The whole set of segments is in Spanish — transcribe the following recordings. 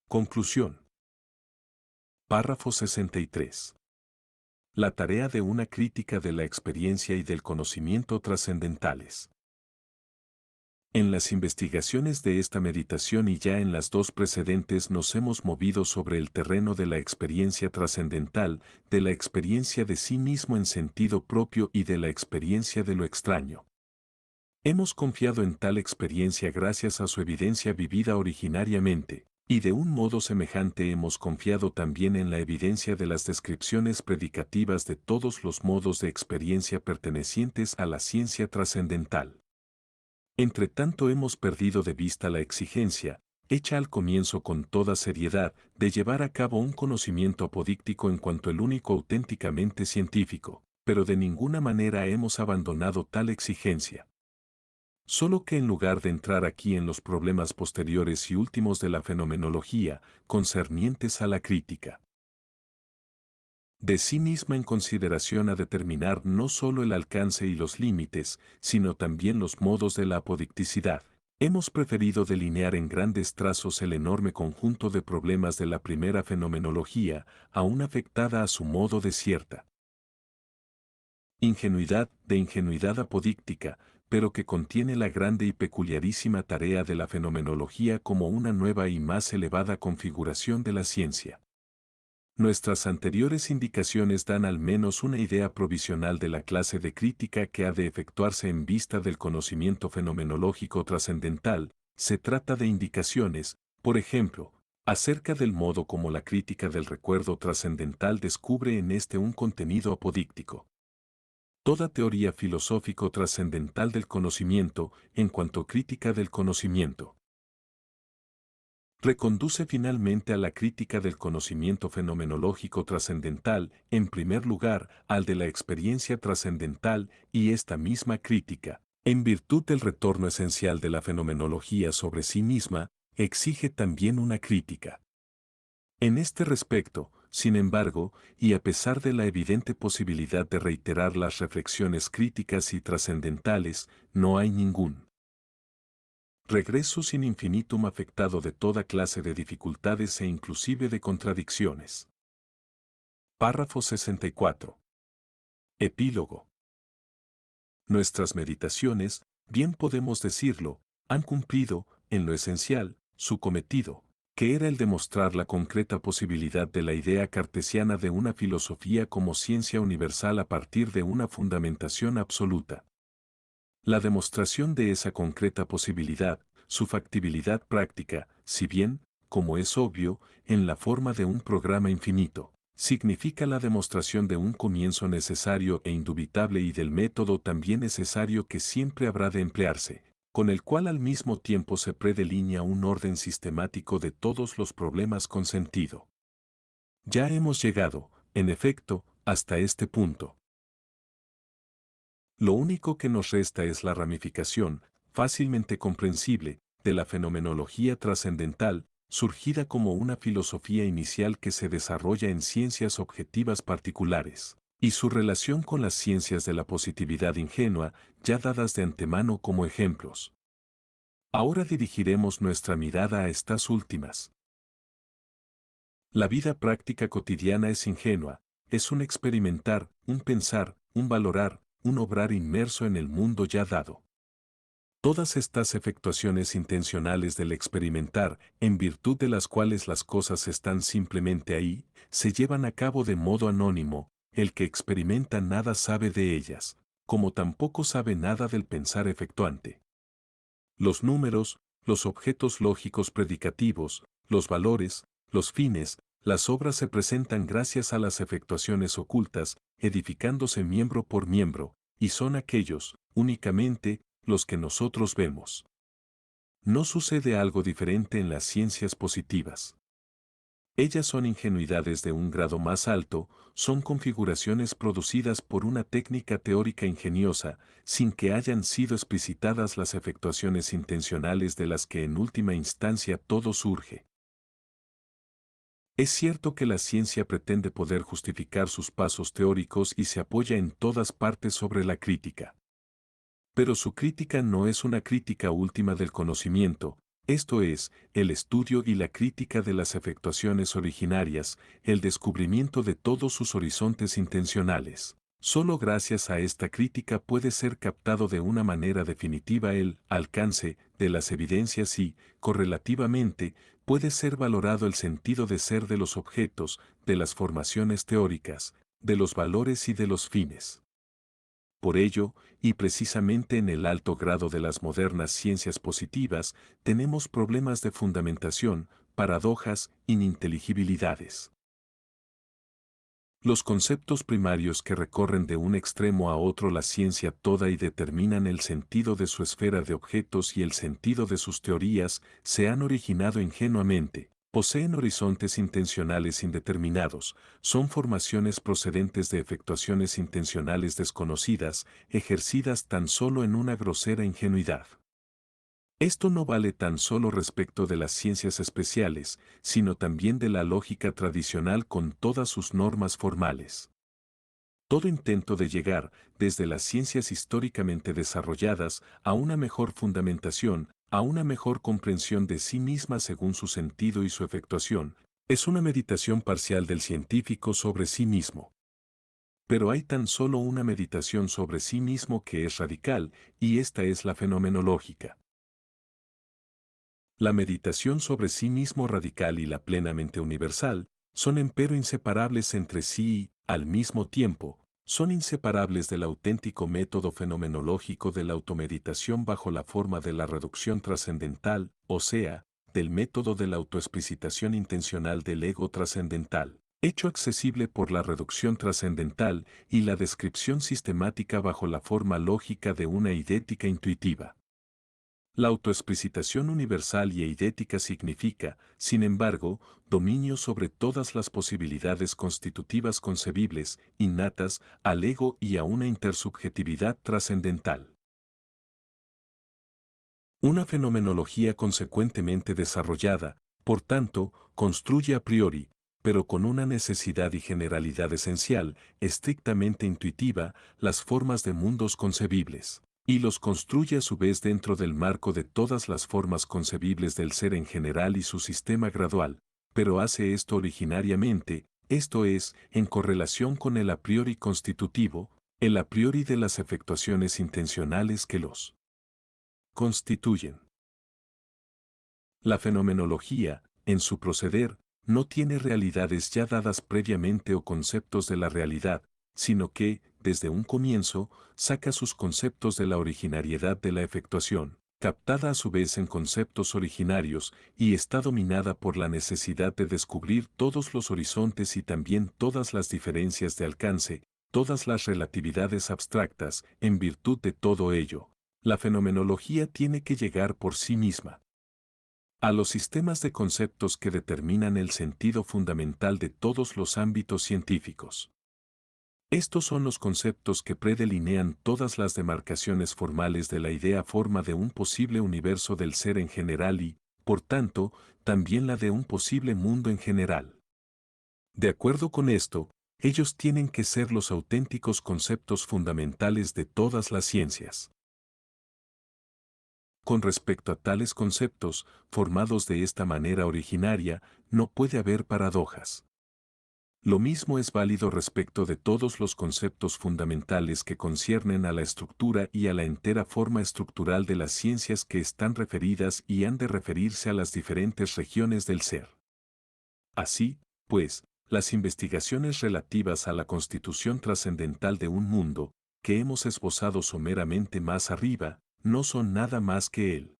Conclusión. Párrafo 63. La tarea de una crítica de la experiencia y del conocimiento trascendentales. En las investigaciones de esta meditación y ya en las dos precedentes nos hemos movido sobre el terreno de la experiencia trascendental, de la experiencia de sí mismo en sentido propio y de la experiencia de lo extraño. Hemos confiado en tal experiencia gracias a su evidencia vivida originariamente, y de un modo semejante hemos confiado también en la evidencia de las descripciones predicativas de todos los modos de experiencia pertenecientes a la ciencia trascendental. Entre tanto hemos perdido de vista la exigencia, hecha al comienzo con toda seriedad, de llevar a cabo un conocimiento apodíctico en cuanto el único auténticamente científico, pero de ninguna manera hemos abandonado tal exigencia. Solo que en lugar de entrar aquí en los problemas posteriores y últimos de la fenomenología, concernientes a la crítica de sí misma en consideración a determinar no solo el alcance y los límites, sino también los modos de la apodicticidad, hemos preferido delinear en grandes trazos el enorme conjunto de problemas de la primera fenomenología, aún afectada a su modo de cierta ingenuidad apodíctica, pero que contiene la grande y peculiarísima tarea de la fenomenología como una nueva y más elevada configuración de la ciencia. Nuestras anteriores indicaciones dan al menos una idea provisional de la clase de crítica que ha de efectuarse en vista del conocimiento fenomenológico trascendental. Se trata de indicaciones, por ejemplo, acerca del modo como la crítica del recuerdo trascendental descubre en este un contenido apodíctico. Toda teoría filosófico trascendental del conocimiento, en cuanto crítica del conocimiento, reconduce finalmente a la crítica del conocimiento fenomenológico trascendental, en primer lugar, al de la experiencia trascendental, y esta misma crítica, en virtud del retorno esencial de la fenomenología sobre sí misma, exige también una crítica. En este respecto, sin embargo, y a pesar de la evidente posibilidad de reiterar las reflexiones críticas y trascendentales, no hay ningún regreso sin infinitum afectado de toda clase de dificultades e inclusive de contradicciones. Párrafo 64. Epílogo. Nuestras meditaciones, bien podemos decirlo, han cumplido, en lo esencial, su cometido, que era el demostrar la concreta posibilidad de la idea cartesiana de una filosofía como ciencia universal a partir de una fundamentación absoluta. La demostración de esa concreta posibilidad, su factibilidad práctica, si bien, como es obvio, en la forma de un programa infinito, significa la demostración de un comienzo necesario e indubitable y del método también necesario que siempre habrá de emplearse, con el cual al mismo tiempo se predelinea un orden sistemático de todos los problemas con sentido. Ya hemos llegado, en efecto, hasta este punto. Lo único que nos resta es la ramificación, fácilmente comprensible, de la fenomenología trascendental, surgida como una filosofía inicial que se desarrolla en ciencias objetivas particulares, y su relación con las ciencias de la positividad ingenua, ya dadas de antemano como ejemplos. Ahora dirigiremos nuestra mirada a estas últimas. La vida práctica cotidiana es ingenua, es un experimentar, un pensar, un valorar, un obrar inmerso en el mundo ya dado. Todas estas efectuaciones intencionales del experimentar, en virtud de las cuales las cosas están simplemente ahí, se llevan a cabo de modo anónimo, el que experimenta nada sabe de ellas, como tampoco sabe nada del pensar efectuante. Los números, los objetos lógicos predicativos, los valores, los fines, las obras se presentan gracias a las efectuaciones ocultas, edificándose miembro por miembro, y son aquellos, únicamente, los que nosotros vemos. No sucede algo diferente en las ciencias positivas. Ellas son ingenuidades de un grado más alto, son configuraciones producidas por una técnica teórica ingeniosa, sin que hayan sido explicitadas las efectuaciones intencionales de las que en última instancia todo surge. Es cierto que la ciencia pretende poder justificar sus pasos teóricos y se apoya en todas partes sobre la crítica. Pero su crítica no es una crítica última del conocimiento, Esto es, el estudio y la crítica de las efectuaciones originarias, el descubrimiento de todos sus horizontes intencionales. Solo gracias a esta crítica puede ser captado de una manera definitiva el alcance de las evidencias y, correlativamente, puede ser valorado el sentido de ser de los objetos, de las formaciones teóricas, de los valores y de los fines. Por ello, y precisamente en el alto grado de las modernas ciencias positivas, tenemos problemas de fundamentación, paradojas, ininteligibilidades. Los conceptos primarios que recorren de un extremo a otro la ciencia toda y determinan el sentido de su esfera de objetos y el sentido de sus teorías, se han originado ingenuamente, poseen horizontes intencionales indeterminados, son formaciones procedentes de efectuaciones intencionales desconocidas, ejercidas tan solo en una grosera ingenuidad. Esto no vale tan solo respecto de las ciencias especiales, sino también de la lógica tradicional con todas sus normas formales. Todo intento de llegar, desde las ciencias históricamente desarrolladas, a una mejor fundamentación, a una mejor comprensión de sí misma según su sentido y su efectuación, es una meditación parcial del científico sobre sí mismo. Pero hay tan solo una meditación sobre sí mismo que es radical, y esta es la fenomenológica. La meditación sobre sí mismo radical y la plenamente universal son empero inseparables entre sí y, al mismo tiempo, son inseparables del auténtico método fenomenológico de la automeditación bajo la forma de la reducción trascendental, o sea, del método de la autoexplicitación intencional del ego trascendental, hecho accesible por la reducción trascendental y la descripción sistemática bajo la forma lógica de una idética intuitiva. La autoexplicitación universal y eidética significa, sin embargo, dominio sobre todas las posibilidades constitutivas concebibles, innatas, al ego y a una intersubjetividad trascendental. Una fenomenología consecuentemente desarrollada, por tanto, construye a priori, pero con una necesidad y generalidad esencial, estrictamente intuitiva, las formas de mundos concebibles, y los construye a su vez dentro del marco de todas las formas concebibles del ser en general y su sistema gradual, pero hace esto originariamente, esto es, en correlación con el a priori constitutivo, el a priori de las efectuaciones intencionales que los constituyen. La fenomenología, en su proceder, no tiene realidades ya dadas previamente o conceptos de la realidad, sino que, desde un comienzo, saca sus conceptos de la originariedad de la efectuación, captada a su vez en conceptos originarios, y está dominada por la necesidad de descubrir todos los horizontes y también todas las diferencias de alcance, todas las relatividades abstractas, en virtud de todo ello. La fenomenología tiene que llegar por sí misma a los sistemas de conceptos que determinan el sentido fundamental de todos los ámbitos científicos. Estos son los conceptos que predelinean todas las demarcaciones formales de la idea forma de un posible universo del ser en general y, por tanto, también la de un posible mundo en general. De acuerdo con esto, ellos tienen que ser los auténticos conceptos fundamentales de todas las ciencias. Con respecto a tales conceptos, formados de esta manera originaria, no puede haber paradojas. Lo mismo es válido respecto de todos los conceptos fundamentales que conciernen a la estructura y a la entera forma estructural de las ciencias que están referidas y han de referirse a las diferentes regiones del ser. Así, pues, las investigaciones relativas a la constitución trascendental de un mundo, que hemos esbozado someramente más arriba, no son nada más que el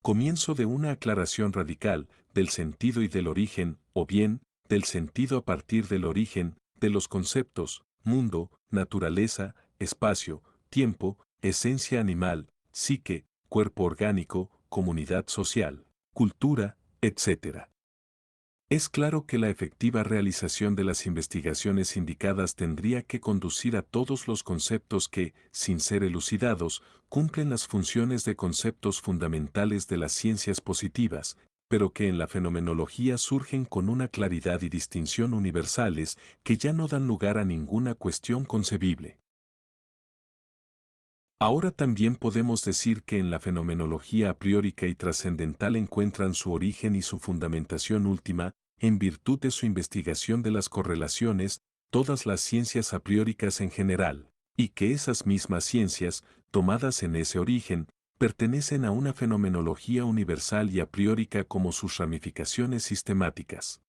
comienzo de una aclaración radical del sentido y del origen, o bien, del sentido a partir del origen, de los conceptos, mundo, naturaleza, espacio, tiempo, esencia animal, psique, cuerpo orgánico, comunidad social, cultura, etc. Es claro que la efectiva realización de las investigaciones indicadas tendría que conducir a todos los conceptos que, sin ser elucidados, cumplen las funciones de conceptos fundamentales de las ciencias positivas, pero que en la fenomenología surgen con una claridad y distinción universales que ya no dan lugar a ninguna cuestión concebible. Ahora también podemos decir que en la fenomenología apriórica y trascendental encuentran su origen y su fundamentación última, en virtud de su investigación de las correlaciones, todas las ciencias aprióricas en general, y que esas mismas ciencias, tomadas en ese origen, pertenecen a una fenomenología universal y apriórica como sus ramificaciones sistemáticas.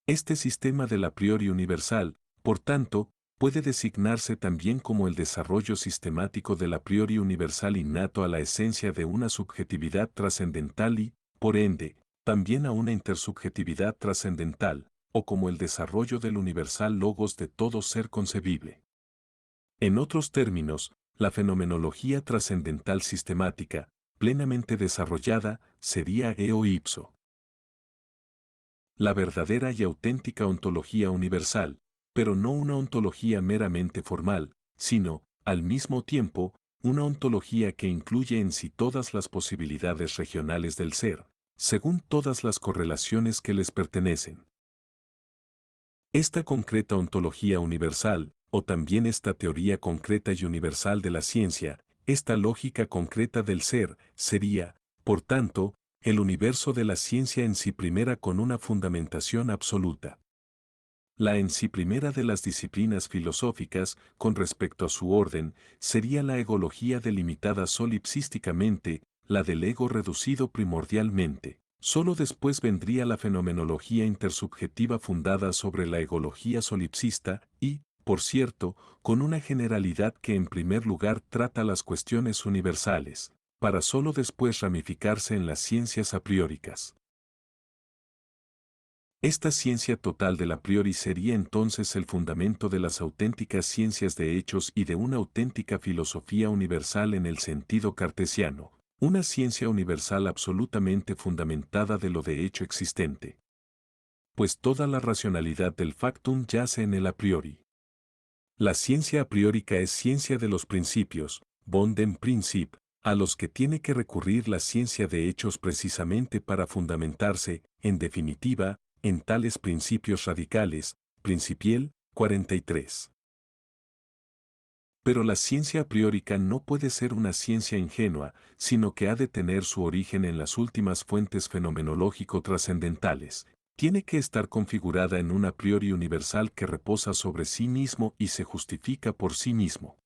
Este sistema del a priori universal, por tanto, puede designarse también como el desarrollo sistemático del a priori universal innato a la esencia de una subjetividad trascendental y, por ende, también a una intersubjetividad trascendental, o como el desarrollo del universal logos de todo ser concebible. En otros términos, la fenomenología trascendental sistemática, plenamente desarrollada, sería eo ipso la verdadera y auténtica ontología universal, pero no una ontología meramente formal, sino, al mismo tiempo, una ontología que incluye en sí todas las posibilidades regionales del ser, según todas las correlaciones que les pertenecen. Esta concreta ontología universal, o también esta teoría concreta y universal de la ciencia, esta lógica concreta del ser, sería, por tanto, el universo de la ciencia en sí primera con una fundamentación absoluta. La en sí primera de las disciplinas filosóficas, con respecto a su orden, sería la egología delimitada solipsísticamente, la del ego reducido primordialmente. Solo después vendría la fenomenología intersubjetiva fundada sobre la egología solipsista y, por cierto, con una generalidad que en primer lugar trata las cuestiones universales, para solo después ramificarse en las ciencias aprióricas. Esta ciencia total del a priori sería entonces el fundamento de las auténticas ciencias de hechos y de una auténtica filosofía universal en el sentido cartesiano, una ciencia universal absolutamente fundamentada de lo de hecho existente. Pues toda la racionalidad del factum yace en el a priori. La ciencia a priórica es ciencia de los principios, von dem Prinzip, a los que tiene que recurrir la ciencia de hechos precisamente para fundamentarse, en definitiva, en tales principios radicales, Principiel 43. Pero la ciencia a priórica no puede ser una ciencia ingenua, sino que ha de tener su origen en las últimas fuentes fenomenológico-trascendentales. Tiene que estar configurada en un a priori universal que reposa sobre sí mismo y se justifica por sí mismo.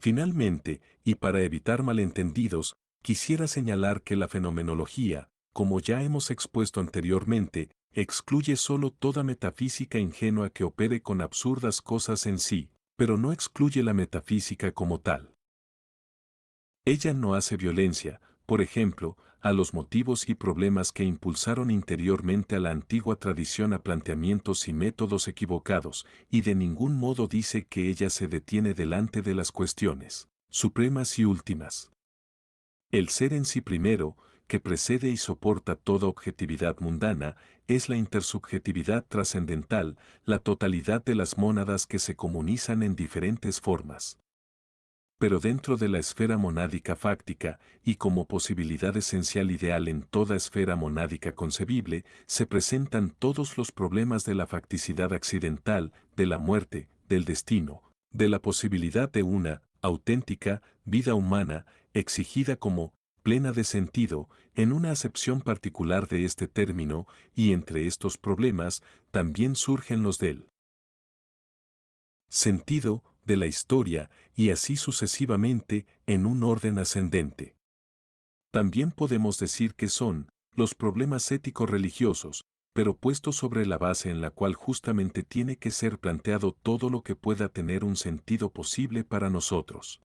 Finalmente, y para evitar malentendidos, quisiera señalar que la fenomenología, como ya hemos expuesto anteriormente, excluye solo toda metafísica ingenua que opere con absurdas cosas en sí, pero no excluye la metafísica como tal. Ella no hace violencia, por ejemplo, a los motivos y problemas que impulsaron interiormente a la antigua tradición a planteamientos y métodos equivocados, y de ningún modo dice que ella se detiene delante de las cuestiones supremas y últimas. El ser en sí primero, que precede y soporta toda objetividad mundana, es la intersubjetividad trascendental, la totalidad de las mónadas que se comunizan en diferentes formas. Pero dentro de la esfera monádica fáctica, y como posibilidad esencial ideal en toda esfera monádica concebible, se presentan todos los problemas de la facticidad accidental, de la muerte, del destino, de la posibilidad de una, auténtica, vida humana, exigida como, plena de sentido, en una acepción particular de este término, y entre estos problemas, también surgen los del sentido, de la historia, y así sucesivamente, en un orden ascendente. También podemos decir que son los problemas ético-religiosos, pero puestos sobre la base en la cual justamente tiene que ser planteado todo lo que pueda tener un sentido posible para nosotros.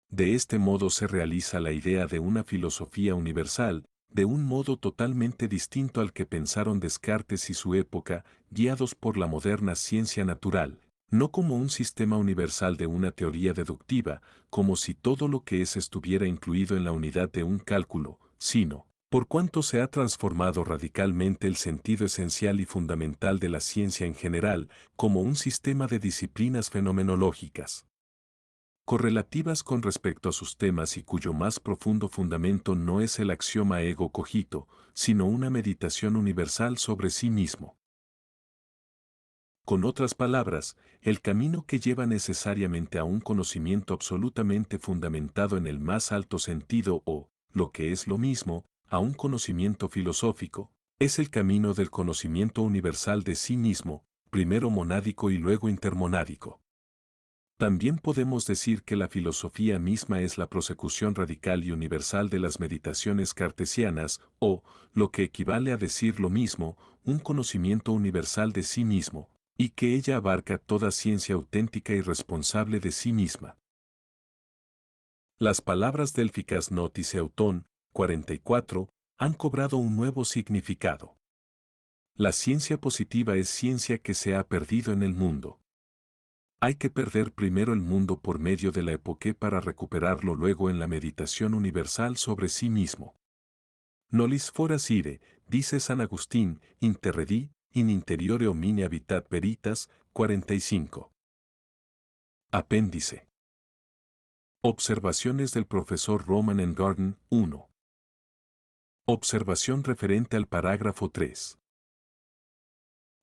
De este modo se realiza la idea de una filosofía universal, de un modo totalmente distinto al que pensaron Descartes y su época, guiados por la moderna ciencia natural, no como un sistema universal de una teoría deductiva, como si todo lo que es estuviera incluido en la unidad de un cálculo, sino, por cuanto se ha transformado radicalmente el sentido esencial y fundamental de la ciencia en general, como un sistema de disciplinas fenomenológicas correlativas con respecto a sus temas y cuyo más profundo fundamento no es el axioma ego cogito, sino una meditación universal sobre sí mismo. Con otras palabras, el camino que lleva necesariamente a un conocimiento absolutamente fundamentado en el más alto sentido o, lo que es lo mismo, a un conocimiento filosófico, es el camino del conocimiento universal de sí mismo, primero monádico y luego intermonádico. También podemos decir que la filosofía misma es la prosecución radical y universal de las meditaciones cartesianas, o, lo que equivale a decir lo mismo, un conocimiento universal de sí mismo, y que ella abarca toda ciencia auténtica y responsable de sí misma. Las palabras délficas notis eutón, 44, han cobrado un nuevo significado. La ciencia positiva es ciencia que se ha perdido en el mundo. Hay que perder primero el mundo por medio de la epoqué para recuperarlo luego en la meditación universal sobre sí mismo. Nolis foras ire, dice San Agustín, interredi, in interiore homine habitat veritas, 45. Apéndice. Observaciones del profesor Roman en Garden, 1. Observación referente al parágrafo 3.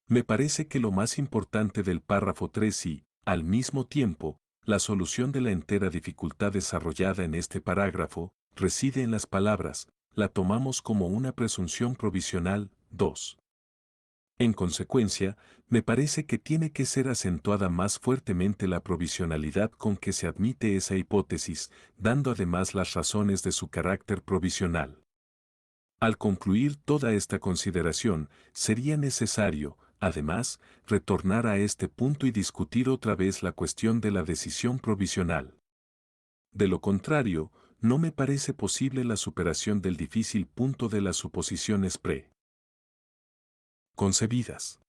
Me parece que lo más importante del párrafo 3 y, al mismo tiempo, la solución de la entera dificultad desarrollada en este parágrafo, reside en las palabras, la tomamos como una presunción provisional, 2. En consecuencia, me parece que tiene que ser acentuada más fuertemente la provisionalidad con que se admite esa hipótesis, dando además las razones de su carácter provisional. Al concluir toda esta consideración, sería necesario, además, retornar a este punto y discutir otra vez la cuestión de la decisión provisional. De lo contrario, no me parece posible la superación del difícil punto de las suposiciones preconcebidas.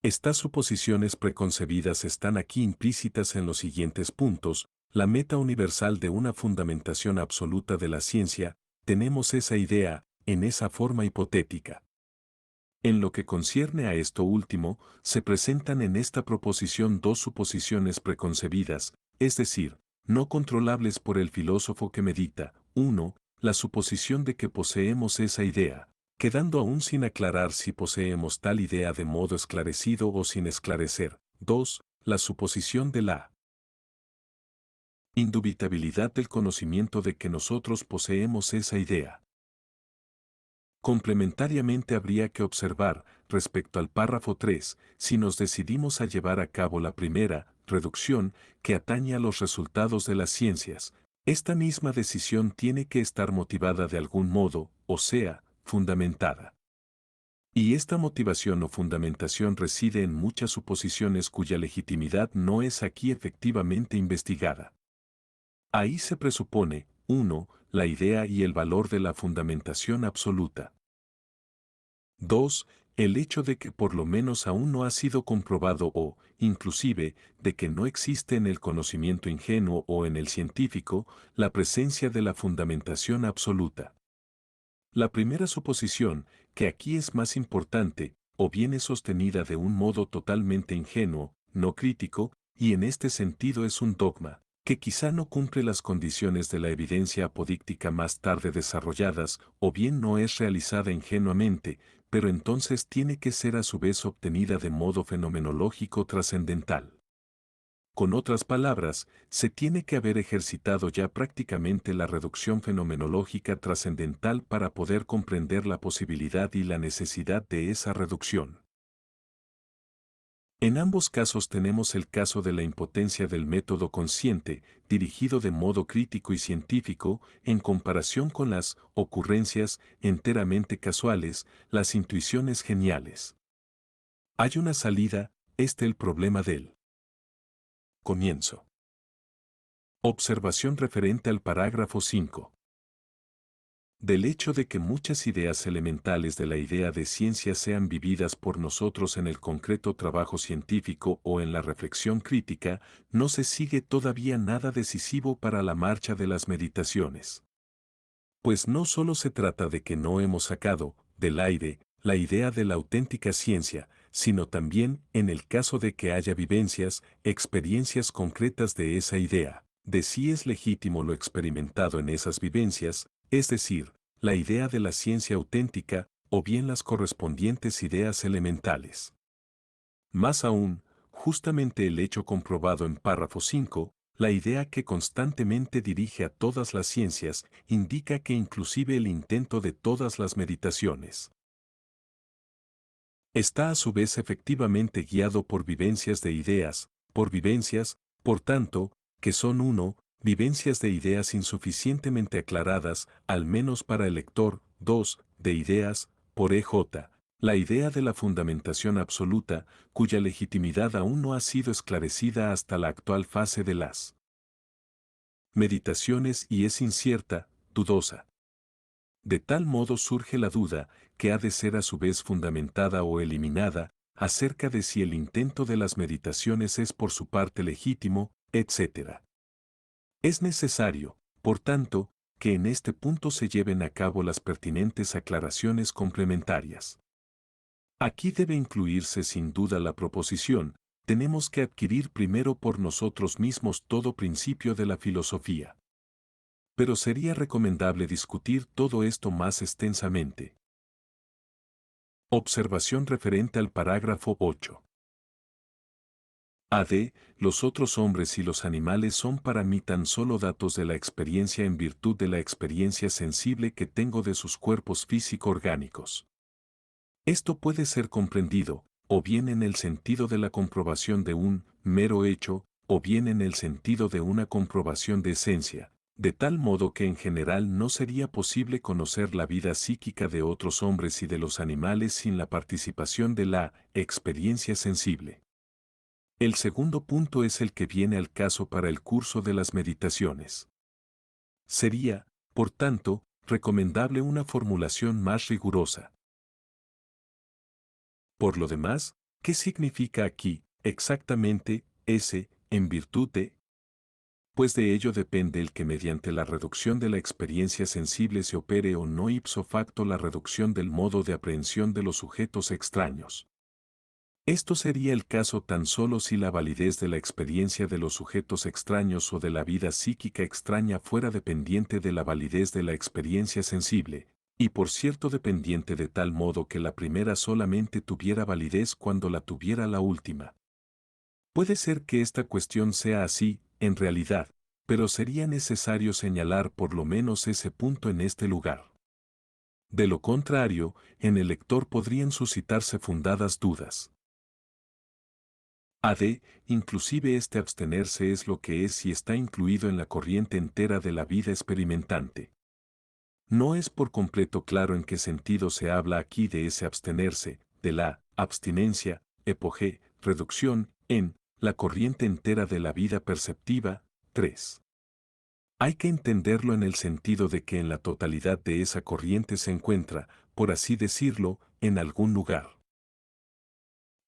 Estas suposiciones preconcebidas están aquí implícitas en los siguientes puntos: la meta universal de una fundamentación absoluta de la ciencia, tenemos esa idea, en esa forma hipotética. En lo que concierne a esto último, se presentan en esta proposición dos suposiciones preconcebidas, es decir, no controlables por el filósofo que medita. 1. La suposición de que poseemos esa idea, quedando aún sin aclarar si poseemos tal idea de modo esclarecido o sin esclarecer. 2. La suposición de la indubitabilidad del conocimiento de que nosotros poseemos esa idea. Complementariamente habría que observar, respecto al párrafo 3, si nos decidimos a llevar a cabo la primera, reducción, que atañe a los resultados de las ciencias, esta misma decisión tiene que estar motivada de algún modo, o sea, fundamentada. Y esta motivación o fundamentación reside en muchas suposiciones cuya legitimidad no es aquí efectivamente investigada. Ahí se presupone, 1. La idea y el valor de la fundamentación absoluta. 2. El hecho de que por lo menos aún no ha sido comprobado o, inclusive, de que no existe en el conocimiento ingenuo o en el científico, la presencia de la fundamentación absoluta. La primera suposición, que aquí es más importante, o bien es sostenida de un modo totalmente ingenuo, no crítico, y en este sentido es un dogma, que quizá no cumple las condiciones de la evidencia apodíctica más tarde desarrolladas, o bien no es realizada ingenuamente, pero entonces tiene que ser a su vez obtenida de modo fenomenológico trascendental. Con otras palabras, se tiene que haber ejercitado ya prácticamente la reducción fenomenológica trascendental para poder comprender la posibilidad y la necesidad de esa reducción. En ambos casos tenemos el caso de la impotencia del método consciente, dirigido de modo crítico y científico, en comparación con las ocurrencias enteramente casuales, las intuiciones geniales. Hay una salida, el problema del comienzo. Observación referente al parágrafo 5. Del hecho de que muchas ideas elementales de la idea de ciencia sean vividas por nosotros en el concreto trabajo científico o en la reflexión crítica, no se sigue todavía nada decisivo para la marcha de las meditaciones. Pues no solo se trata de que no hemos sacado, del aire, la idea de la auténtica ciencia, sino también, en el caso de que haya vivencias, experiencias concretas de esa idea, de si es legítimo lo experimentado en esas vivencias, es decir, la idea de la ciencia auténtica, o bien las correspondientes ideas elementales. Más aún, justamente el hecho comprobado en párrafo 5, la idea que constantemente dirige a todas las ciencias, indica que inclusive el intento de todas las meditaciones está a su vez efectivamente guiado por vivencias de ideas, por vivencias, por tanto, que son vivencias de ideas insuficientemente aclaradas, al menos para el lector. 2. De ideas, por EJ. La idea de la fundamentación absoluta, cuya legitimidad aún no ha sido esclarecida hasta la actual fase de las meditaciones y es incierta, dudosa. De tal modo surge la duda, que ha de ser a su vez fundamentada o eliminada, acerca de si el intento de las meditaciones es por su parte legítimo, etc. Es necesario, por tanto, que en este punto se lleven a cabo las pertinentes aclaraciones complementarias. Aquí debe incluirse sin duda la proposición: tenemos que adquirir primero por nosotros mismos todo principio de la filosofía. Pero sería recomendable discutir todo esto más extensamente. Observación referente al parágrafo 8. AD. Los otros hombres y los animales son para mí tan solo datos de la experiencia en virtud de la experiencia sensible que tengo de sus cuerpos físico-orgánicos. Esto puede ser comprendido, o bien en el sentido de la comprobación de un mero hecho, o bien en el sentido de una comprobación de esencia, de tal modo que en general no sería posible conocer la vida psíquica de otros hombres y de los animales sin la participación de la experiencia sensible. El segundo punto es el que viene al caso para el curso de las meditaciones. Sería, por tanto, recomendable una formulación más rigurosa. Por lo demás, ¿qué significa aquí, exactamente, ese, en virtud de? Pues de ello depende el que mediante la reducción de la experiencia sensible se opere o no ipso facto la reducción del modo de aprehensión de los sujetos extraños. Esto sería el caso tan solo si la validez de la experiencia de los sujetos extraños o de la vida psíquica extraña fuera dependiente de la validez de la experiencia sensible, y por cierto dependiente de tal modo que la primera solamente tuviera validez cuando la tuviera la última. Puede ser que esta cuestión sea así, en realidad, pero sería necesario señalar por lo menos ese punto en este lugar. De lo contrario, en el lector podrían suscitarse fundadas dudas. AD. Inclusive este abstenerse es lo que es y está incluido en la corriente entera de la vida experimentante. No es por completo claro en qué sentido se habla aquí de ese abstenerse, de la abstinencia, epoge, reducción, en la corriente entera de la vida perceptiva. 3. Hay que entenderlo en el sentido de que en la totalidad de esa corriente se encuentra, por así decirlo, en algún lugar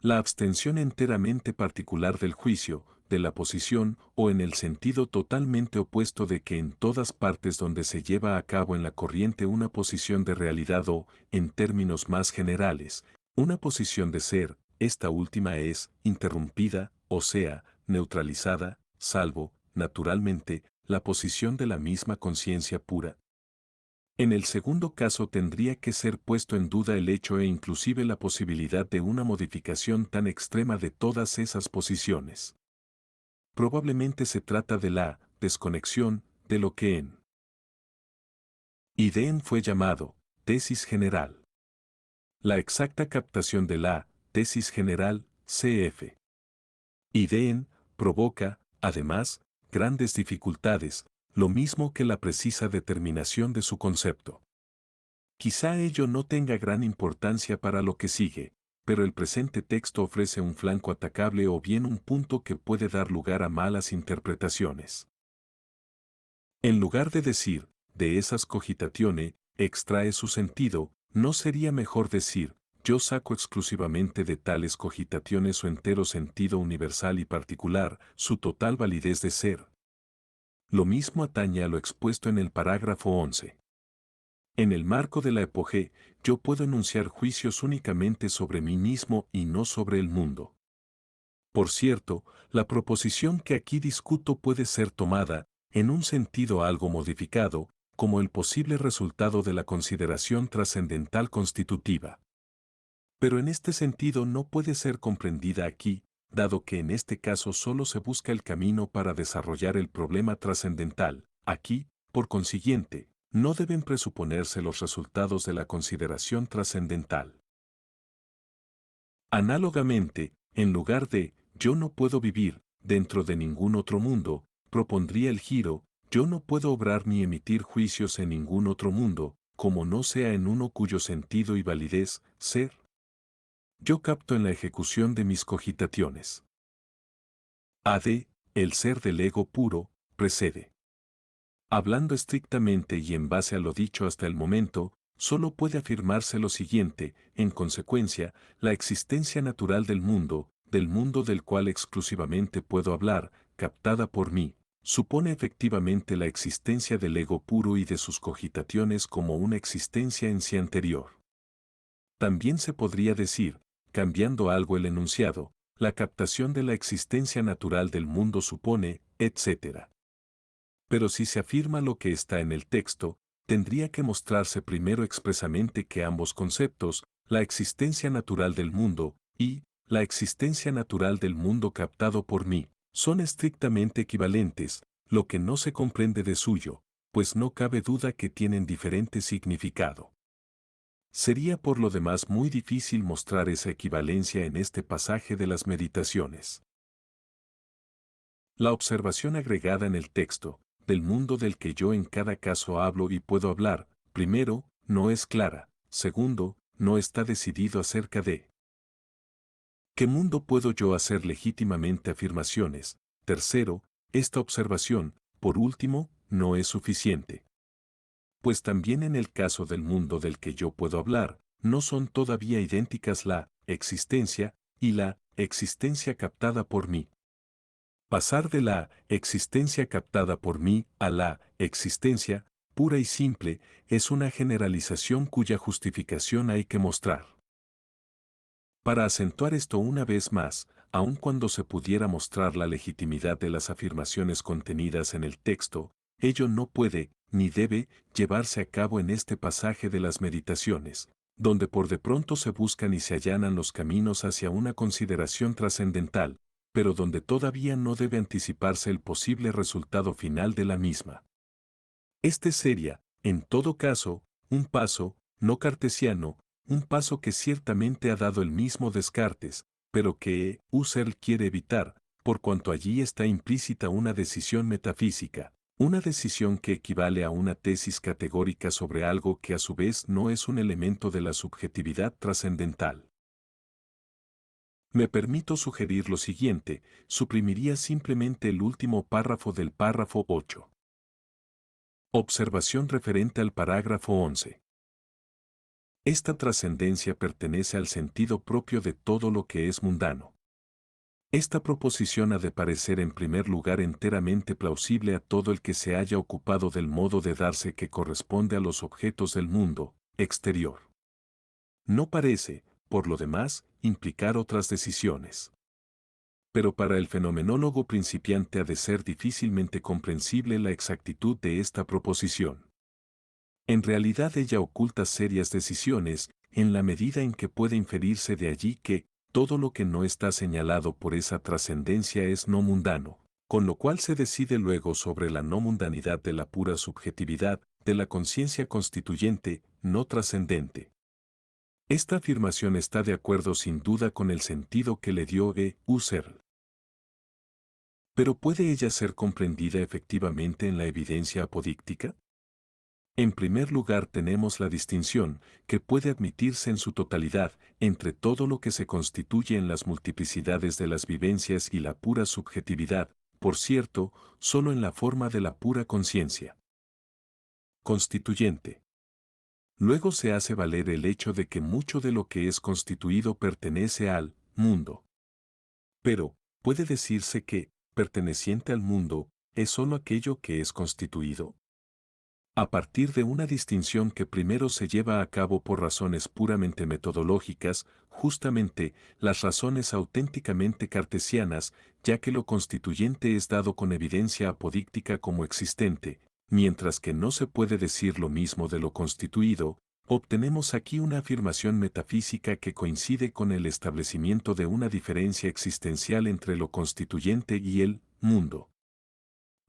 la abstención enteramente particular del juicio, de la posición, o en el sentido totalmente opuesto de que en todas partes donde se lleva a cabo en la corriente una posición de realidad o, en términos más generales, una posición de ser, esta última es interrumpida, o sea, neutralizada, salvo, naturalmente, la posición de la misma conciencia pura. En el segundo caso tendría que ser puesto en duda el hecho e inclusive la posibilidad de una modificación tan extrema de todas esas posiciones. Probablemente se trata de la desconexión de lo que en Ideen fue llamado tesis general. La exacta captación de la tesis general, cf. Ideen, provoca, además, grandes dificultades, lo mismo que la precisa determinación de su concepto. Quizá ello no tenga gran importancia para lo que sigue, pero el presente texto ofrece un flanco atacable o bien un punto que puede dar lugar a malas interpretaciones. En lugar de decir, de esas cogitatione, extrae su sentido, ¿no sería mejor decir, yo saco exclusivamente de tales cogitaciones su entero sentido universal y particular, su total validez de ser? Lo mismo atañe a lo expuesto en el parágrafo 11. En el marco de la epoge, yo puedo enunciar juicios únicamente sobre mí mismo y no sobre el mundo. Por cierto, la proposición que aquí discuto puede ser tomada, en un sentido algo modificado, como el posible resultado de la consideración trascendental constitutiva. Pero en este sentido no puede ser comprendida aquí, dado que en este caso solo se busca el camino para desarrollar el problema trascendental. Aquí, por consiguiente, no deben presuponerse los resultados de la consideración trascendental. Análogamente, en lugar de yo no puedo vivir dentro de ningún otro mundo, propondría el giro, yo no puedo obrar ni emitir juicios en ningún otro mundo, como no sea en uno cuyo sentido y validez, ser. Yo capto en la ejecución de mis cogitaciones. AD, el ser del ego puro, precede. Hablando estrictamente y en base a lo dicho hasta el momento, solo puede afirmarse lo siguiente: en consecuencia, la existencia natural del mundo del cual exclusivamente puedo hablar, captada por mí, supone efectivamente la existencia del ego puro y de sus cogitaciones como una existencia en sí anterior. También se podría decir, cambiando algo el enunciado, la captación de la existencia natural del mundo supone, etc. Pero si se afirma lo que está en el texto, tendría que mostrarse primero expresamente que ambos conceptos, la existencia natural del mundo y la existencia natural del mundo captado por mí, son estrictamente equivalentes, lo que no se comprende de suyo, pues no cabe duda que tienen diferente significado. Sería por lo demás muy difícil mostrar esa equivalencia en este pasaje de las Meditaciones. La observación agregada en el texto, del mundo del que yo en cada caso hablo y puedo hablar, primero, no es clara, segundo, no está decidido acerca de ¿qué mundo puedo yo hacer legítimamente afirmaciones? Tercero, esta observación, por último, no es suficiente. Pues también en el caso del mundo del que yo puedo hablar, no son todavía idénticas la existencia y la existencia captada por mí. Pasar de la existencia captada por mí a la existencia pura y simple es una generalización cuya justificación hay que mostrar. Para acentuar esto una vez más, aun cuando se pudiera mostrar la legitimidad de las afirmaciones contenidas en el texto, ello no puede, ni debe, llevarse a cabo en este pasaje de las Meditaciones, donde por de pronto se buscan y se allanan los caminos hacia una consideración trascendental, pero donde todavía no debe anticiparse el posible resultado final de la misma. Este sería, en todo caso, un paso, no cartesiano, un paso que ciertamente ha dado el mismo Descartes, pero que Husserl quiere evitar, por cuanto allí está implícita una decisión metafísica, una decisión que equivale a una tesis categórica sobre algo que a su vez no es un elemento de la subjetividad trascendental. Me permito sugerir lo siguiente, suprimiría simplemente el último párrafo del párrafo 8. Observación referente al parágrafo 11. Esta trascendencia pertenece al sentido propio de todo lo que es mundano. Esta proposición ha de parecer en primer lugar enteramente plausible a todo el que se haya ocupado del modo de darse que corresponde a los objetos del mundo exterior. No parece, por lo demás, implicar otras decisiones. Pero para el fenomenólogo principiante ha de ser difícilmente comprensible la exactitud de esta proposición. En realidad ella oculta serias decisiones, en la medida en que puede inferirse de allí que todo lo que no está señalado por esa trascendencia es no mundano, con lo cual se decide luego sobre la no mundanidad de la pura subjetividad, de la conciencia constituyente, no trascendente. Esta afirmación está de acuerdo sin duda con el sentido que le dio Husserl. Pero ¿puede ella ser comprendida efectivamente en la evidencia apodíctica? En primer lugar tenemos la distinción, que puede admitirse en su totalidad, entre todo lo que se constituye en las multiplicidades de las vivencias y la pura subjetividad, por cierto, solo en la forma de la pura conciencia constituyente. Luego se hace valer el hecho de que mucho de lo que es constituido pertenece al mundo. Pero, ¿puede decirse que, perteneciente al mundo, es solo aquello que es constituido? A partir de una distinción que primero se lleva a cabo por razones puramente metodológicas, justamente las razones auténticamente cartesianas, ya que lo constituyente es dado con evidencia apodíctica como existente, mientras que no se puede decir lo mismo de lo constituido, Obtenemos aquí una afirmación metafísica que coincide con el establecimiento de una diferencia existencial entre lo constituyente y el mundo.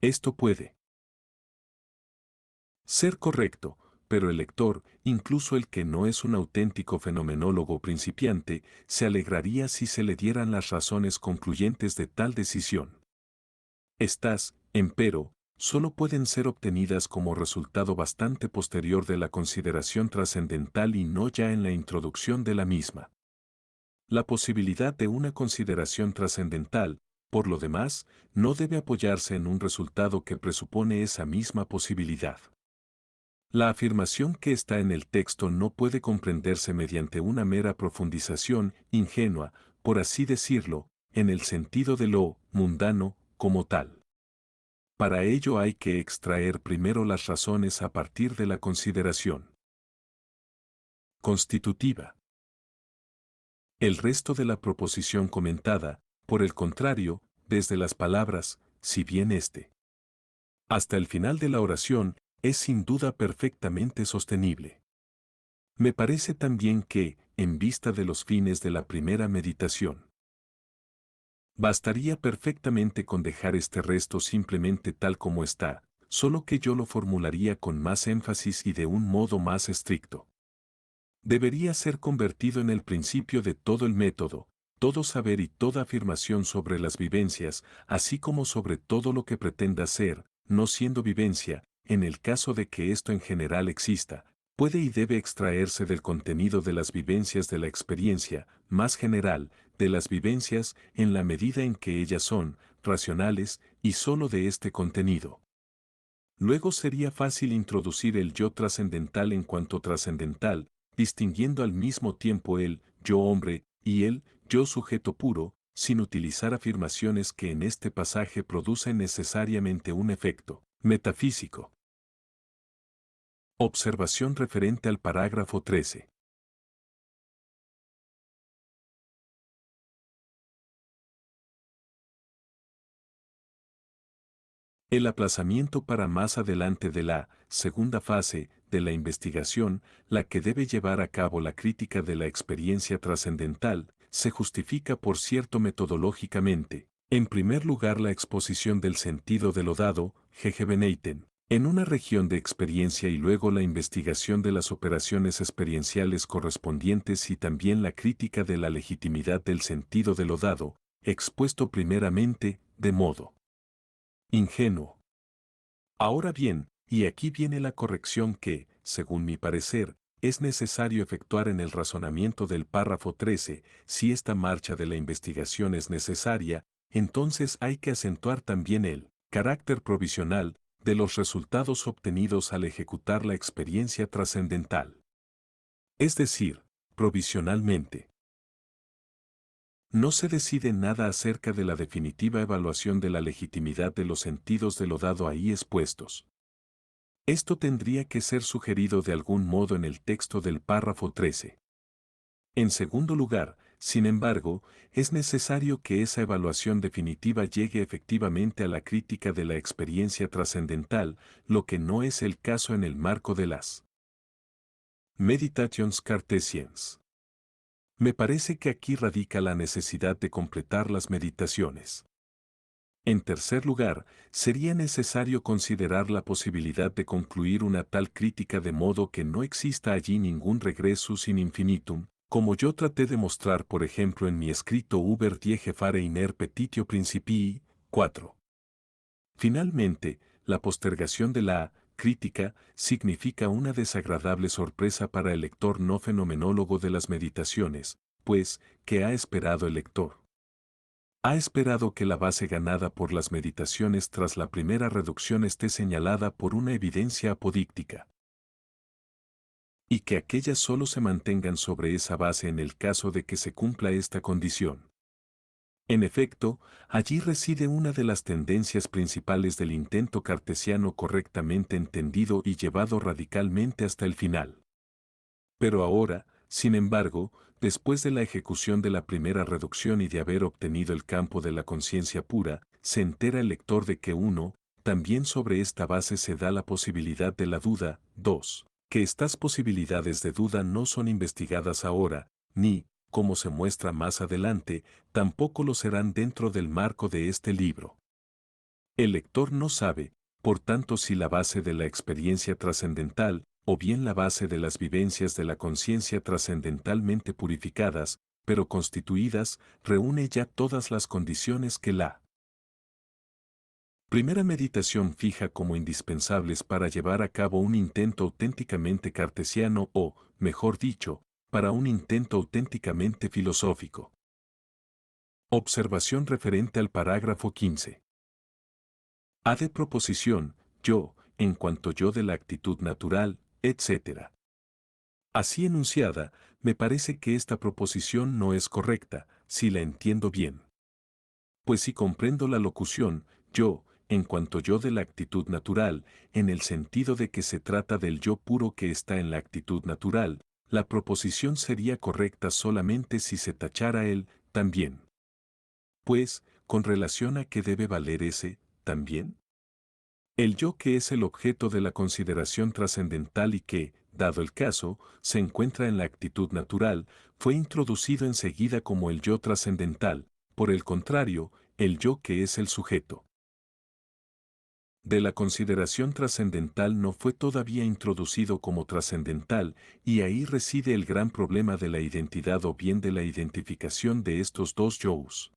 Esto puede ser correcto, pero el lector, incluso el que no es un auténtico fenomenólogo principiante, se alegraría si se le dieran las razones concluyentes de tal decisión. Estas, empero, solo pueden ser obtenidas como resultado bastante posterior de la consideración trascendental y no ya en la introducción de la misma. La posibilidad de una consideración trascendental, por lo demás, no debe apoyarse en un resultado que presupone esa misma posibilidad. La afirmación que está en el texto no puede comprenderse mediante una mera profundización ingenua, por así decirlo, en el sentido de lo mundano como tal. Para ello hay que extraer primero las razones a partir de la consideración constitutiva. El resto de la proposición comentada, por el contrario, desde las palabras, si bien hasta el final de la oración, es sin duda perfectamente sostenible. Me parece también que, en vista de los fines de la primera meditación, bastaría perfectamente con dejar este resto simplemente tal como está, solo que yo lo formularía con más énfasis y de un modo más estricto. Debería ser convertido en el principio de todo el método, todo saber y toda afirmación sobre las vivencias, así como sobre todo lo que pretenda ser, no siendo vivencia, en el caso de que esto en general exista, puede y debe extraerse del contenido de las vivencias de la experiencia, más general, de las vivencias en la medida en que ellas son, racionales, y sólo de este contenido. Luego sería fácil introducir el yo trascendental en cuanto trascendental, distinguiendo al mismo tiempo el yo hombre y el yo sujeto puro, sin utilizar afirmaciones que en este pasaje producen necesariamente un efecto metafísico. Observación referente al parágrafo 13. El aplazamiento para más adelante de la segunda fase de la investigación, la que debe llevar a cabo la crítica de la experiencia trascendental, se justifica por cierto metodológicamente. En primer lugar, la exposición del sentido de lo dado, Gegebenheiten, en una región de experiencia y luego la investigación de las operaciones experienciales correspondientes y también la crítica de la legitimidad del sentido de lo dado, expuesto primeramente, de modo ingenuo. Ahora bien, y aquí viene la corrección que, según mi parecer, es necesario efectuar en el razonamiento del párrafo 13, si esta marcha de la investigación es necesaria, entonces hay que acentuar también el carácter provisional de los resultados obtenidos al ejecutar la experiencia trascendental. Es decir, provisionalmente. No se decide nada acerca de la definitiva evaluación de la legitimidad de los sentidos de lo dado ahí expuestos. Esto tendría que ser sugerido de algún modo en el texto del párrafo 13. En segundo lugar, sin embargo, es necesario que esa evaluación definitiva llegue efectivamente a la crítica de la experiencia trascendental, lo que no es el caso en el marco de las Meditations Cartesians. Me parece que aquí radica la necesidad de completar las meditaciones. En tercer lugar, sería necesario considerar la posibilidad de concluir una tal crítica de modo que no exista allí ningún regressus in infinitum, como yo traté de mostrar por ejemplo en mi escrito Uber die Gefahre iner petitio principii, 4. Finalmente, la postergación de la crítica significa una desagradable sorpresa para el lector no fenomenólogo de las meditaciones, pues, ¿qué ha esperado el lector? Ha esperado que la base ganada por las meditaciones tras la primera reducción esté señalada por una evidencia apodíctica, y que aquellas solo se mantengan sobre esa base en el caso de que se cumpla esta condición. En efecto, allí reside una de las tendencias principales del intento cartesiano correctamente entendido y llevado radicalmente hasta el final. Pero ahora, sin embargo, después de la ejecución de la primera reducción y de haber obtenido el campo de la conciencia pura, se entera el lector de que uno, también sobre esta base se da la posibilidad de la duda. 2. Que estas posibilidades de duda no son investigadas ahora, ni, como se muestra más adelante, tampoco lo serán dentro del marco de este libro. El lector no sabe, por tanto, si la base de la experiencia trascendental, o bien la base de las vivencias de la conciencia trascendentalmente purificadas, pero constituidas, reúne ya todas las condiciones que la primera meditación fija como indispensables para llevar a cabo un intento auténticamente cartesiano o, mejor dicho, para un intento auténticamente filosófico. Observación referente al parágrafo 15. A de proposición, yo, en cuanto yo de la actitud natural, etc. Así enunciada, me parece que esta proposición no es correcta, si la entiendo bien. Pues si comprendo la locución, yo, en cuanto yo de la actitud natural, en el sentido de que se trata del yo puro que está en la actitud natural, la proposición sería correcta solamente si se tachara el también. Pues, con relación a qué debe valer ese también. El yo que es el objeto de la consideración trascendental y que, dado el caso, se encuentra en la actitud natural, fue introducido enseguida como el yo trascendental, por el contrario, el yo que es el sujeto de la consideración trascendental no fue todavía introducido como trascendental, y ahí reside el gran problema de la identidad o bien de la identificación de estos dos yous.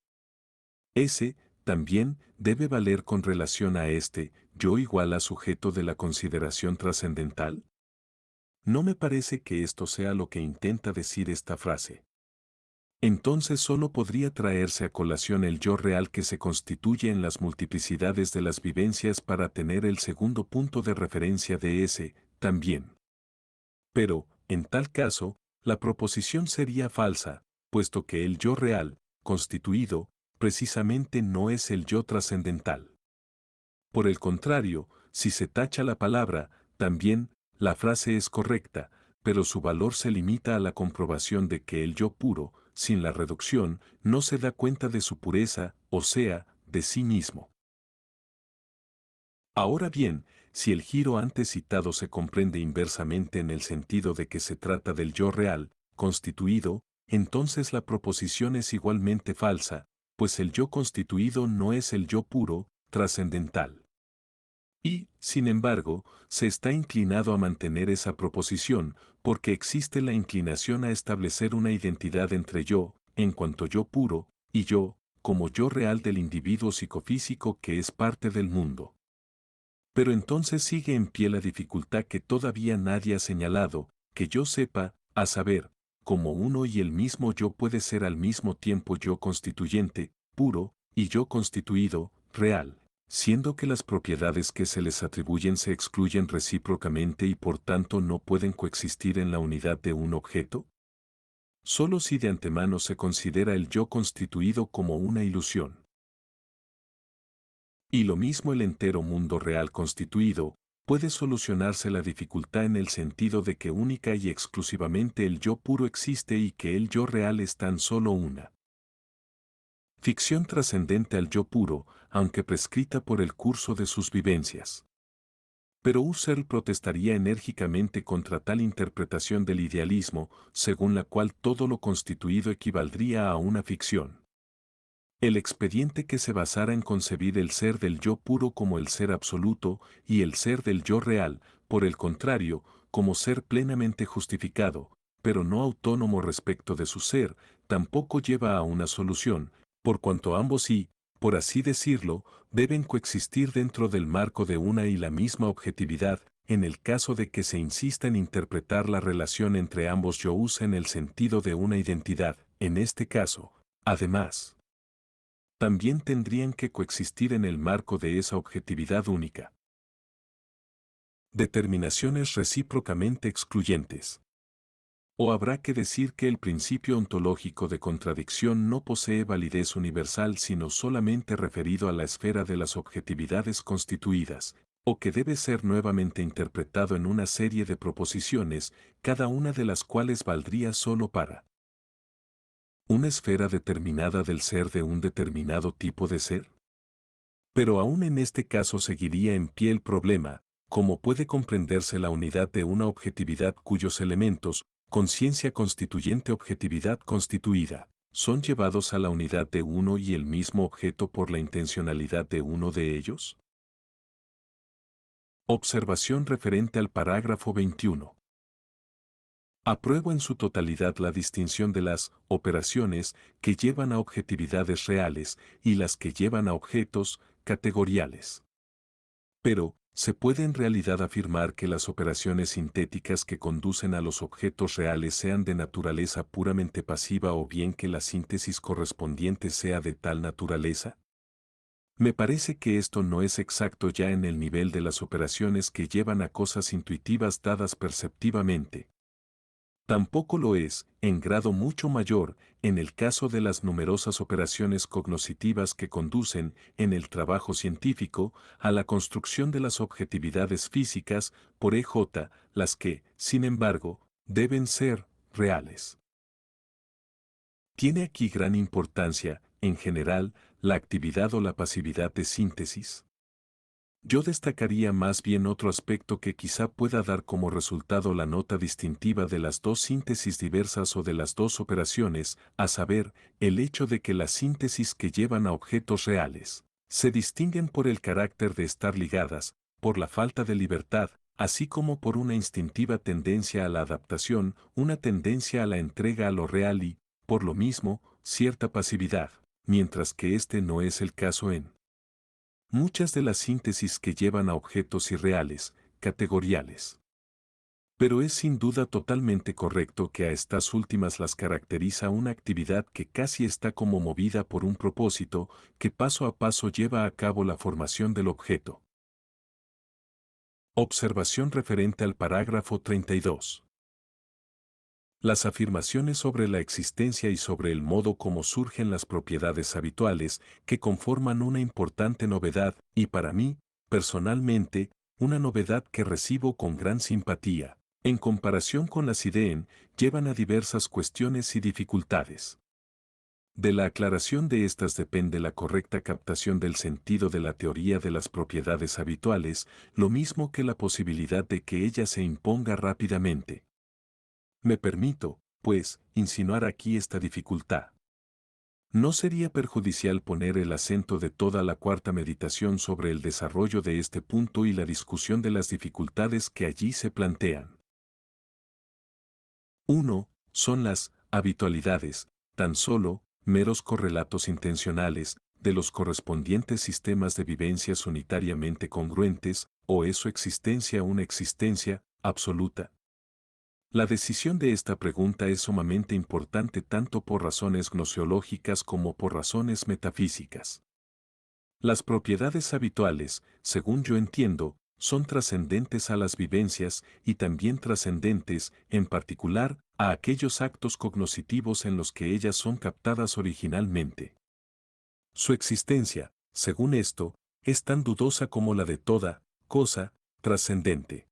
Ese, también, debe valer con relación a este, yo igual a sujeto de la consideración trascendental. No me parece que esto sea lo que intenta decir esta frase. Entonces solo podría traerse a colación el yo real que se constituye en las multiplicidades de las vivencias para tener el segundo punto de referencia de ese, también. Pero, en tal caso, la proposición sería falsa, puesto que el yo real, constituido, precisamente no es el yo trascendental. Por el contrario, si se tacha la palabra, también, la frase es correcta, pero su valor se limita a la comprobación de que el yo puro, sin la reducción, no se da cuenta de su pureza, o sea, de sí mismo. Ahora bien, si el giro antes citado se comprende inversamente en el sentido de que se trata del yo real, constituido, entonces la proposición es igualmente falsa, pues el yo constituido no es el yo puro, trascendental. Y, sin embargo, se está inclinado a mantener esa proposición, porque existe la inclinación a establecer una identidad entre yo, en cuanto yo puro, y yo, como yo real del individuo psicofísico que es parte del mundo. Pero entonces sigue en pie la dificultad que todavía nadie ha señalado, que yo sepa, a saber, como uno y el mismo yo puede ser al mismo tiempo yo constituyente, puro, y yo constituido, real, siendo que las propiedades que se les atribuyen se excluyen recíprocamente y por tanto no pueden coexistir en la unidad de un objeto? Solo si de antemano se considera el yo constituido como una ilusión. Y lo mismo el entero mundo real constituido, puede solucionarse la dificultad en el sentido de que única y exclusivamente el yo puro existe y que el yo real es tan solo una ficción trascendente al yo puro, aunque prescrita por el curso de sus vivencias. Pero Husserl protestaría enérgicamente contra tal interpretación del idealismo, según la cual todo lo constituido equivaldría a una ficción. El expediente que se basara en concebir el ser del yo puro como el ser absoluto y el ser del yo real, por el contrario, como ser plenamente justificado, pero no autónomo respecto de su ser, tampoco lleva a una solución, por cuanto ambos sí, por así decirlo, deben coexistir dentro del marco de una y la misma objetividad, en el caso de que se insista en interpretar la relación entre ambos yous en el sentido de una identidad, en este caso, además también tendrían que coexistir en el marco de esa objetividad única. Determinaciones recíprocamente excluyentes. O habrá que decir que el principio ontológico de contradicción no posee validez universal sino solamente referido a la esfera de las objetividades constituidas, o que debe ser nuevamente interpretado en una serie de proposiciones, cada una de las cuales valdría solo para una esfera determinada del ser de un determinado tipo de ser. Pero aún en este caso seguiría en pie el problema, como puede comprenderse la unidad de una objetividad cuyos elementos, conciencia constituyente objetividad constituida, son llevados a la unidad de uno y el mismo objeto por la intencionalidad de uno de ellos? Observación referente al parágrafo 21. Apruebo en su totalidad la distinción de las operaciones que llevan a objetividades reales y las que llevan a objetos categoriales. Pero, ¿se puede en realidad afirmar que las operaciones sintéticas que conducen a los objetos reales sean de naturaleza puramente pasiva o bien que la síntesis correspondiente sea de tal naturaleza? Me parece que esto no es exacto ya en el nivel de las operaciones que llevan a cosas intuitivas dadas perceptivamente. Tampoco lo es, en grado mucho mayor, en el caso de las numerosas operaciones cognoscitivas que conducen, en el trabajo científico, a la construcción de las objetividades físicas, por EJ, las que, sin embargo, deben ser reales. ¿Tiene aquí gran importancia, en general, la actividad o la pasividad de síntesis? Yo destacaría más bien otro aspecto que quizá pueda dar como resultado la nota distintiva de las dos síntesis diversas o de las dos operaciones, a saber, el hecho de que las síntesis que llevan a objetos reales se distinguen por el carácter de estar ligadas, por la falta de libertad, así como por una instintiva tendencia a la adaptación, una tendencia a la entrega a lo real y, por lo mismo, cierta pasividad, mientras que este no es el caso en muchas de las síntesis que llevan a objetos irreales, categoriales. Pero es sin duda totalmente correcto que a estas últimas las caracteriza una actividad que casi está como movida por un propósito, que paso a paso lleva a cabo la formación del objeto. Observación referente al parágrafo 32. Las afirmaciones sobre la existencia y sobre el modo como surgen las propiedades habituales, que conforman una importante novedad, y para mí, personalmente, una novedad que recibo con gran simpatía, en comparación con las ideen, llevan a diversas cuestiones y dificultades. De la aclaración de estas depende la correcta captación del sentido de la teoría de las propiedades habituales, lo mismo que la posibilidad de que ella se imponga rápidamente. Me permito, pues, insinuar aquí esta dificultad. ¿No sería perjudicial poner el acento de toda la cuarta meditación sobre el desarrollo de este punto y la discusión de las dificultades que allí se plantean? 1. Son las habitualidades, tan solo, meros correlatos intencionales, de los correspondientes sistemas de vivencias unitariamente congruentes, o es su existencia una existencia absoluta. La decisión de esta pregunta es sumamente importante tanto por razones gnoseológicas como por razones metafísicas. Las propiedades habituales, según yo entiendo, son trascendentes a las vivencias y también trascendentes, en particular, a aquellos actos cognoscitivos en los que ellas son captadas originalmente. Su existencia, según esto, es tan dudosa como la de toda cosa trascendente.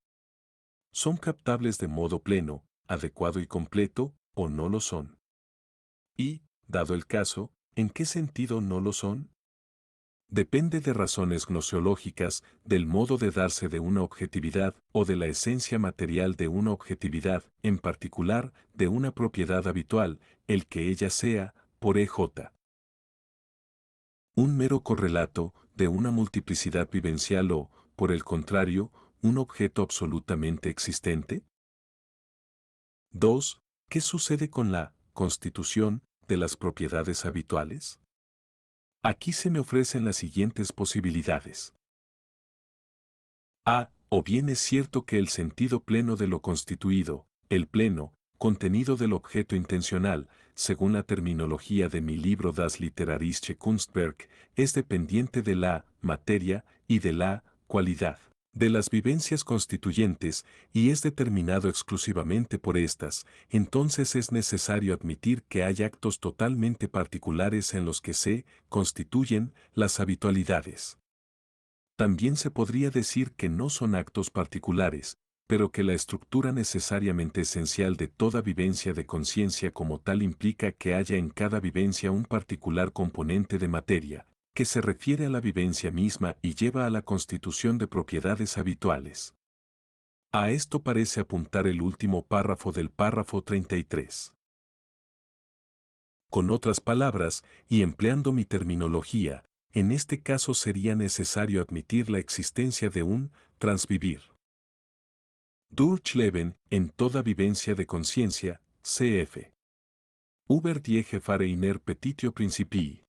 ¿Son captables de modo pleno, adecuado y completo, o no lo son? Y, dado el caso, ¿en qué sentido no lo son? Depende de razones gnoseológicas, del modo de darse de una objetividad o de la esencia material de una objetividad, en particular, de una propiedad habitual, el que ella sea, por EJ. Un mero correlato de una multiplicidad vivencial o, por el contrario, un objeto absolutamente existente. 2. ¿Qué sucede con la constitución de las propiedades habituales? Aquí se me ofrecen las siguientes posibilidades. A. O bien es cierto que el sentido pleno de lo constituido, el pleno, contenido del objeto intencional, según la terminología de mi libro Das literarische Kunstwerk, es dependiente de la materia y de la cualidad de las vivencias constituyentes y es determinado exclusivamente por estas, entonces es necesario admitir que hay actos totalmente particulares en los que se constituyen las habitualidades. También se podría decir que no son actos particulares, pero que la estructura necesariamente esencial de toda vivencia de conciencia como tal implica que haya en cada vivencia un particular componente de materia, que se refiere a la vivencia misma y lleva a la constitución de propiedades habituales. A esto parece apuntar el último párrafo del párrafo 33. Con otras palabras, y empleando mi terminología, en este caso sería necesario admitir la existencia de un transvivir. Durchleben, en toda vivencia de conciencia, cf. Über die Gefahr einer Petitio Principii.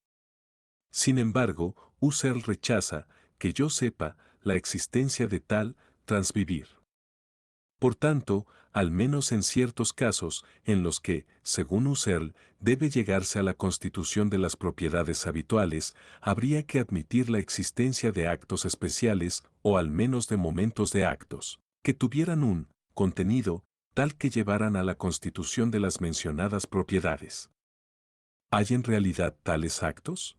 Sin embargo, Husserl rechaza, que yo sepa, la existencia de tal transvivir. Por tanto, al menos en ciertos casos, en los que, según Husserl, debe llegarse a la constitución de las propiedades habituales, habría que admitir la existencia de actos especiales, o al menos de momentos de actos, que tuvieran un contenido tal que llevaran a la constitución de las mencionadas propiedades. ¿Hay en realidad tales actos?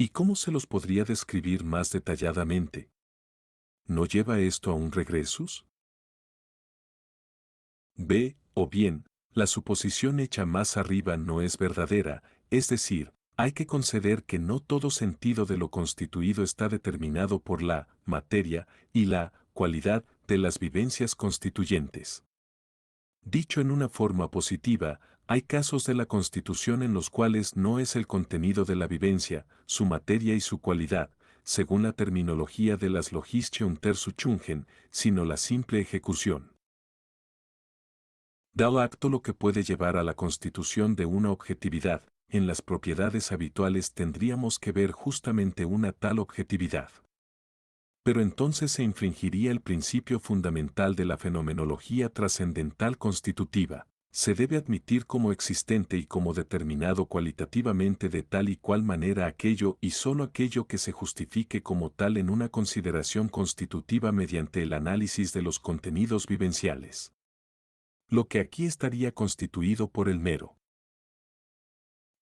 ¿Y cómo se los podría describir más detalladamente? ¿No lleva esto a un regresus? B. O bien, la suposición hecha más arriba no es verdadera, es decir, hay que conceder que no todo sentido de lo constituido está determinado por la materia y la cualidad de las vivencias constituyentes. Dicho en una forma positiva, hay casos de la constitución en los cuales no es el contenido de la vivencia, su materia y su cualidad, según la terminología de las Logische Untersuchungen, sino la simple ejecución. Dado acto lo que puede llevar a la constitución de una objetividad, en las propiedades habituales tendríamos que ver justamente una tal objetividad. Pero entonces se infringiría el principio fundamental de la fenomenología trascendental constitutiva. Se debe admitir como existente y como determinado cualitativamente de tal y cual manera aquello y sólo aquello que se justifique como tal en una consideración constitutiva mediante el análisis de los contenidos vivenciales. Lo que aquí estaría constituido por el mero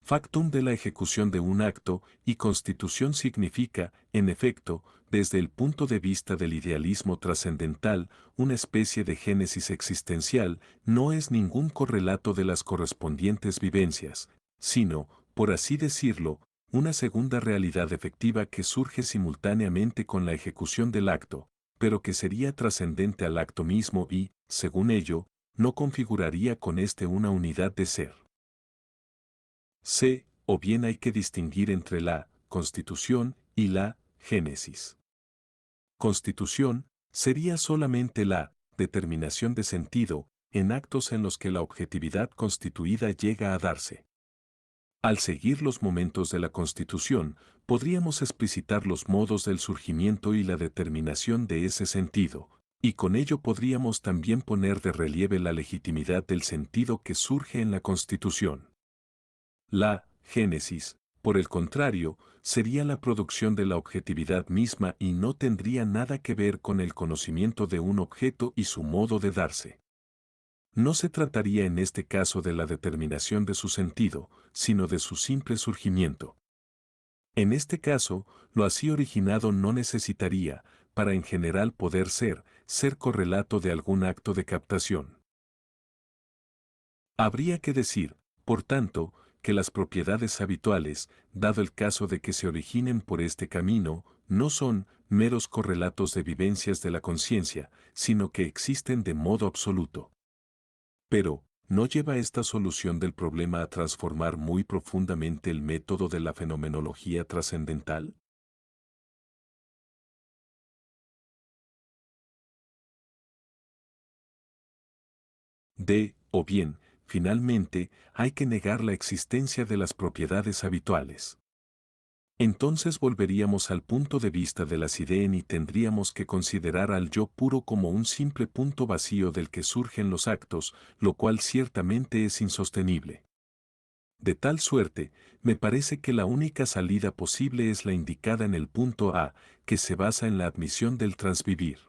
factum de la ejecución de un acto, y constitución significa, en efecto, desde el punto de vista del idealismo trascendental, una especie de génesis existencial, no es ningún correlato de las correspondientes vivencias, sino, por así decirlo, una segunda realidad efectiva que surge simultáneamente con la ejecución del acto, pero que sería trascendente al acto mismo y, según ello, no configuraría con éste una unidad de ser. C. O bien hay que distinguir entre la constitución y la génesis. Constitución sería solamente la determinación de sentido en actos en los que la objetividad constituida llega a darse. Al seguir los momentos de la constitución, podríamos explicitar los modos del surgimiento y la determinación de ese sentido, y con ello podríamos también poner de relieve la legitimidad del sentido que surge en la constitución. La génesis, por el contrario, sería la producción de la objetividad misma y no tendría nada que ver con el conocimiento de un objeto y su modo de darse. No se trataría en este caso de la determinación de su sentido, sino de su simple surgimiento. En este caso, lo así originado no necesitaría, para en general poder ser correlato de algún acto de captación. Habría que decir, por tanto, que las propiedades habituales, dado el caso de que se originen por este camino, no son meros correlatos de vivencias de la conciencia, sino que existen de modo absoluto. Pero, ¿no lleva esta solución del problema a transformar muy profundamente el método de la fenomenología trascendental? O bien, finalmente, hay que negar la existencia de las propiedades habituales. Entonces volveríamos al punto de vista de las ideas y tendríamos que considerar al yo puro como un simple punto vacío del que surgen los actos, lo cual ciertamente es insostenible. De tal suerte, me parece que la única salida posible es la indicada en el punto A, que se basa en la admisión del transvivir.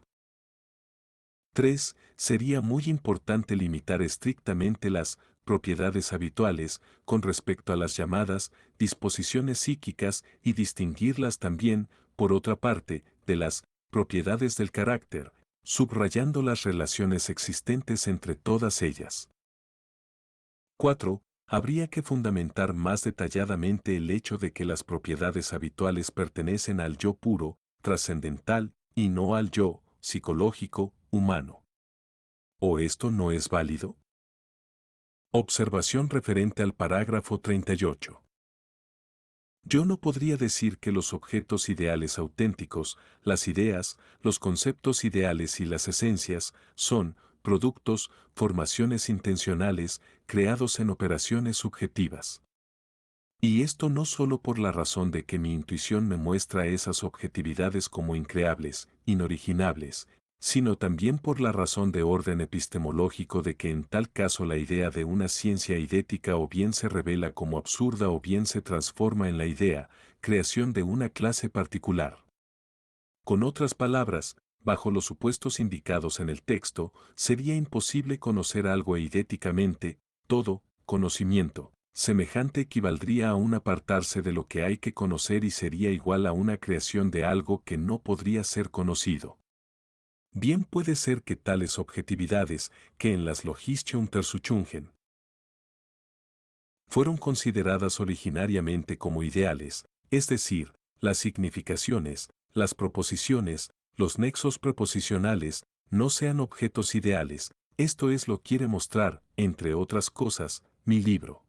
3. Sería muy importante limitar estrictamente las propiedades habituales con respecto a las llamadas disposiciones psíquicas y distinguirlas también, por otra parte, de las propiedades del carácter, subrayando las relaciones existentes entre todas ellas. 4. habría que fundamentar más detalladamente el hecho de que las propiedades habituales pertenecen al yo puro, trascendental, y no al yo, psicológico, humano. ¿O esto no es válido? Observación referente al parágrafo 38. Yo no podría decir que los objetos ideales auténticos, las ideas, los conceptos ideales y las esencias, son, productos, formaciones intencionales, creados en operaciones subjetivas. Y esto no solo por la razón de que mi intuición me muestra esas objetividades como increables, inoriginables, sino también por la razón de orden epistemológico de que en tal caso la idea de una ciencia idética o bien se revela como absurda o bien se transforma en la idea, creación de una clase particular. Con otras palabras, bajo los supuestos indicados en el texto, sería imposible conocer algo eidéticamente, todo, conocimiento. Semejante equivaldría a un apartarse de lo que hay que conocer y sería igual a una creación de algo que no podría ser conocido. Bien puede ser que tales objetividades, que en las Logische Untersuchungen fueron consideradas originariamente como ideales, es decir, las significaciones, las proposiciones, los nexos preposicionales, no sean objetos ideales, esto es lo quiere mostrar, entre otras cosas, mi libro.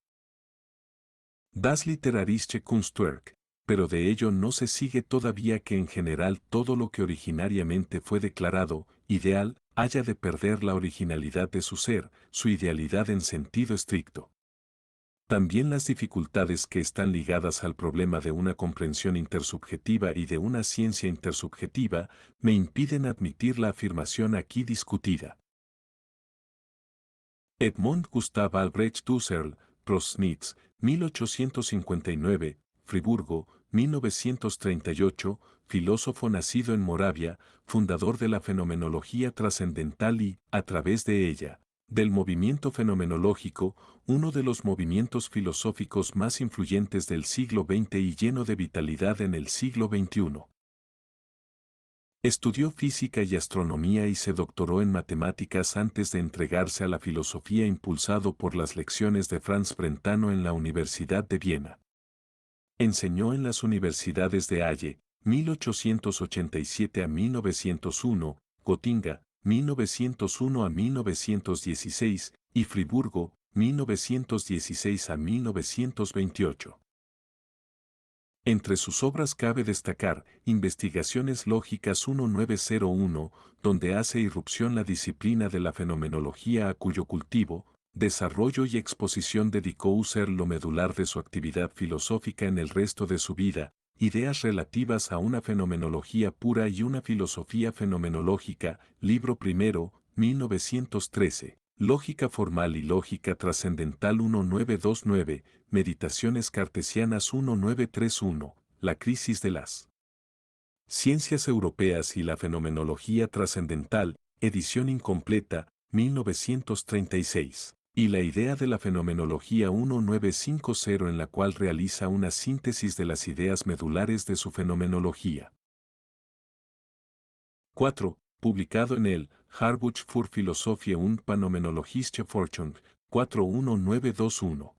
Das literarische Kunstwerk, pero de ello no se sigue todavía que en general todo lo que originariamente fue declarado ideal haya de perder la originalidad de su ser, su idealidad en sentido estricto. También las dificultades que están ligadas al problema de una comprensión intersubjetiva y de una ciencia intersubjetiva me impiden admitir la afirmación aquí discutida. Edmond Gustave Albrecht Husserl, Prosnitz, 1859, Friburgo, 1938, filósofo nacido en Moravia, fundador de la fenomenología trascendental y, a través de ella, del movimiento fenomenológico, uno de los movimientos filosóficos más influyentes del siglo XX y lleno de vitalidad en el siglo XXI. Estudió física y astronomía y se doctoró en matemáticas antes de entregarse a la filosofía impulsado por las lecciones de Franz Brentano en la Universidad de Viena. Enseñó en las universidades de Halle, 1887 a 1901, Gotinga, 1901 a 1916, y Friburgo, 1916 a 1928. Entre sus obras cabe destacar Investigaciones Lógicas 1901, donde hace irrupción la disciplina de la fenomenología a cuyo cultivo, desarrollo y exposición dedicó Husserl lo medular de su actividad filosófica en el resto de su vida, Ideas relativas a una fenomenología pura y una filosofía fenomenológica, libro primero, 1913. Lógica formal y lógica trascendental 1929, Meditaciones cartesianas 1931, La crisis de las ciencias europeas y la fenomenología trascendental, edición incompleta, 1936. Y la idea de la fenomenología 1950 en la cual realiza una síntesis de las ideas medulares de su fenomenología. 4. Publicado en el Handbuch für Philosophie und Phänomenologische Forschung, 41921.